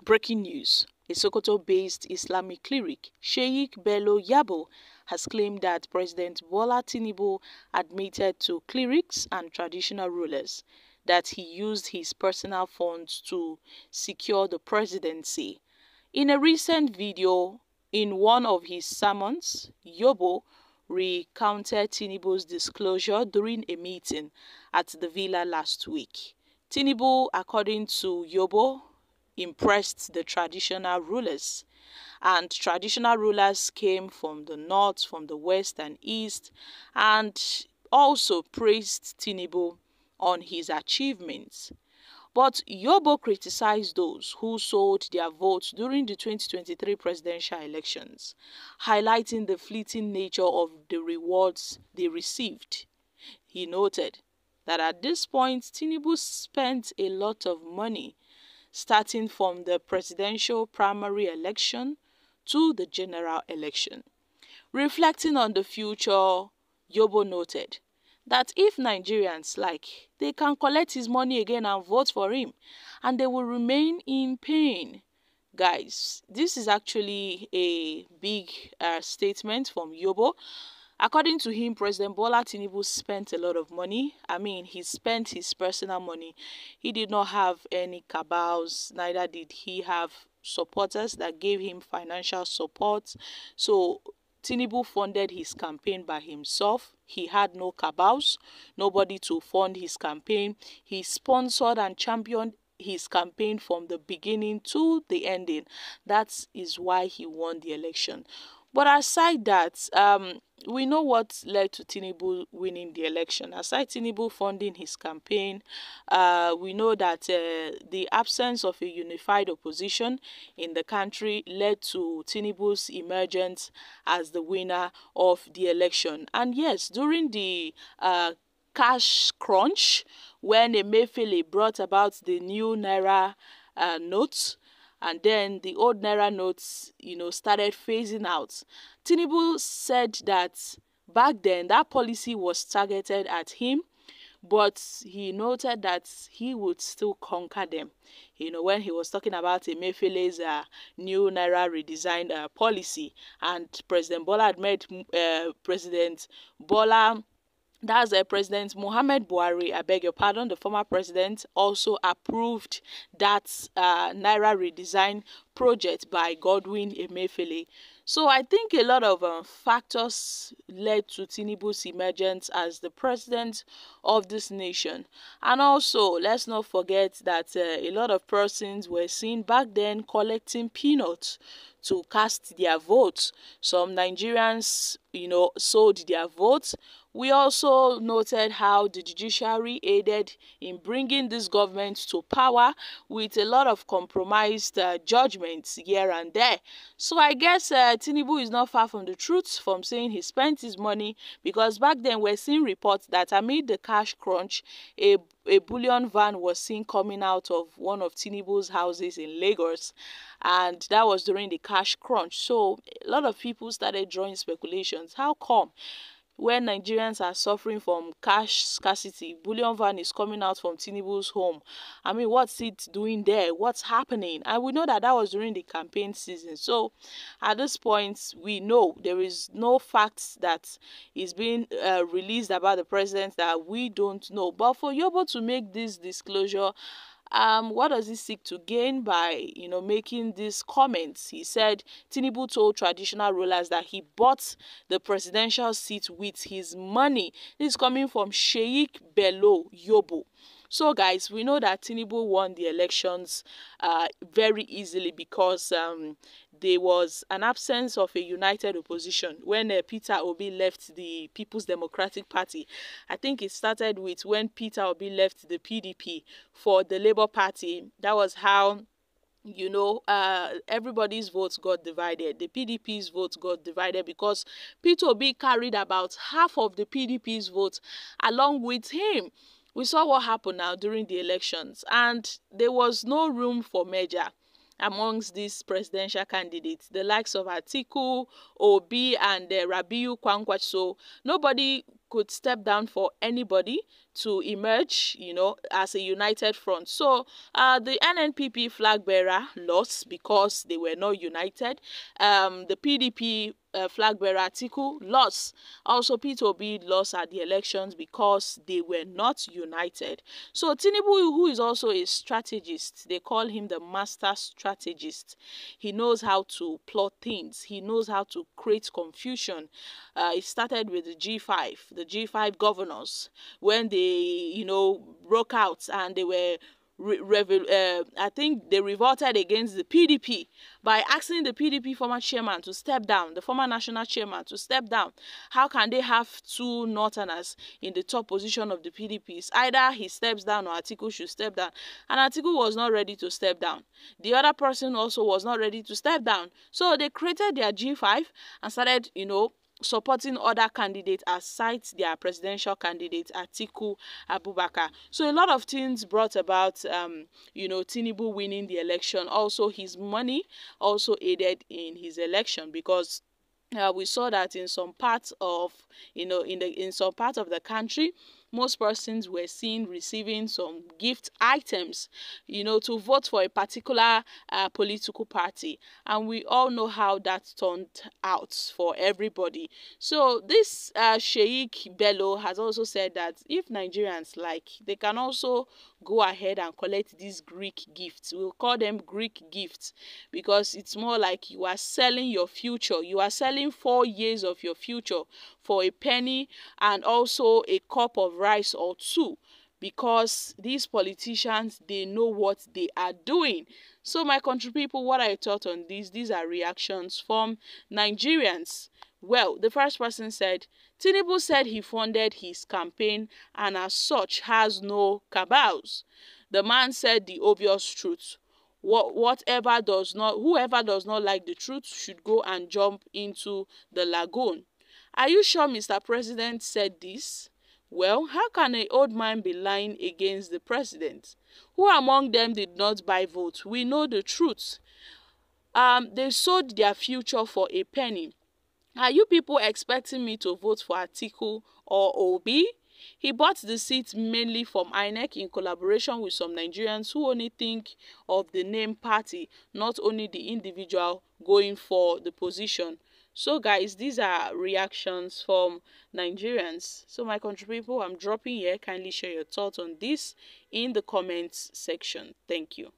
Breaking news. A Sokoto-based Islamic cleric, Sheikh Yabo, has claimed that President Bola Tinubu admitted to clerics and traditional rulers that he used his personal funds to secure the presidency. In a recent video, in one of his sermons, Yabo recounted Tinubu's disclosure during a meeting at the villa last week. Tinubu, according to Yabo, impressed the traditional rulers, and traditional rulers came from the north, from the west and east, and also praised Tinubu on his achievements. But Yabo criticized those who sold their votes during the 2023 presidential elections, highlighting the fleeting nature of the rewards they received. He noted that at this point, Tinubu spent a lot of money, starting from the presidential primary election to the general election. Reflecting on the future, Yabo noted that if Nigerians like, they can collect his money again and vote for him, and they will remain in pain. Guys, this is actually a big statement from Yabo. According to him, President Bola Tinubu spent a lot of money. I mean, he spent his personal money. He did not have any cabals, neither did he have supporters that gave him financial support. So Tinubu funded his campaign by himself. He had no cabals, nobody to fund his campaign. He sponsored and championed his campaign from the beginning to the ending. That is why he won the election. But aside that, we know what led to Tinubu winning the election. Aside Tinubu funding his campaign, we know that the absence of a unified opposition in the country led to Tinubu's emergence as the winner of the election. And yes, during the cash crunch, when Emefiele brought about the new Naira notes, and then the old Naira notes, started phasing out, Tinubu said that back then that policy was targeted at him, but he noted that he would still conquer them. When he was talking about Emefiele's new Naira redesign policy, and President Bola had met President Bola. That's President Muhammad Buhari, I beg your pardon, the former president, also approved that Naira redesign project by Godwin Emefiele. So I think a lot of factors led to Tinubu's emergence as the president of this nation. And also, let's not forget that a lot of persons were seen back then collecting peanuts to cast their votes. Some Nigerians, sold their votes. We also noted how the judiciary aided in bringing this government to power with a lot of compromised judgments here and there. So I guess Tinubu is not far from the truth from saying he spent his money, because back then we're seeing reports that amid the cash crunch, a bullion van was seen coming out of one of Tinubu's houses in Lagos, and that was during the cash crunch. So a lot of people started drawing speculations. How come when Nigerians are suffering from cash scarcity, bullion van is coming out from Tinubu's home? I mean, what's it doing there? What's happening? And we know that that was during the campaign season. So at this point, we know there is no facts that is being released about the president that we don't know. But for Yabo to make this disclosure, what does he seek to gain by, making these comments? He said Tinubu told traditional rulers that he bought the presidential seat with his money. This is coming from Sheikh Yabo. So guys, we know that Tinubu won the elections very easily because there was an absence of a united opposition when Peter Obi left the People's Democratic Party. I think it started with when Peter Obi left the PDP for the Labour Party. That was how everybody's votes got divided. The PDP's votes got divided because Peter Obi carried about half of the PDP's votes along with him. We saw what happened now during the elections, and there was no room for merger amongst these presidential candidates, the likes of Atiku, Obi, and Rabiu Kwankwaso. Nobody could step down for anybody. to emerge, as a united front. So the NNPP flag bearer lost because they were not united. The PDP flag bearer Atiku lost. Also, Peter Obi lost at the elections because they were not united. So Tinubu, who is also a strategist, they call him the master strategist. He knows how to plot things. He knows how to create confusion. It started with the G5 governors, when they, broke out and they were I think they revolted against the PDP by asking the PDP former chairman to step down, the former national chairman to step down. How can they have two northerners in the top position of the PDPs? Either he steps down or Atiku should step down. And Atiku was not ready to step down. The other person also was not ready to step down. So they created their G5 and started, supporting other candidates aside their presidential candidate Atiku Abubakar. So a lot of things brought about Tinubu winning the election. Also his money also aided in his election, because we saw that in some parts of in some parts of the country, most persons were seen receiving some gift items, to vote for a particular political party. And we all know how that turned out for everybody. So this Sheikh Bello has also said that if Nigerians like, they can also go ahead and collect these Greek gifts. We'll call them Greek gifts, because it's more like you are selling your future. You are selling 4 years of your future for a penny, and also a cup of rice or two, because these politicians, they know what they are doing. So my country people, what I thought on this, these are reactions from Nigerians. Well, the first person said, Tinubu said he funded his campaign and as such has no cabals. The man said the obvious truth. Whoever does not like the truth should go and jump into the lagoon. Are you sure Mr. President said this? Well, how can an old man be lying against the president? Who among them did not buy votes? We know the truth. They sold their future for a penny. Are you people expecting me to vote for Atiku or Obi? He bought the seat mainly from INEC in collaboration with some Nigerians who only think of the name party, not only the individual going for the position. So guys, these are reactions from Nigerians. So my country people, I'm dropping here. Kindly share your thoughts on this in the comments section. Thank you.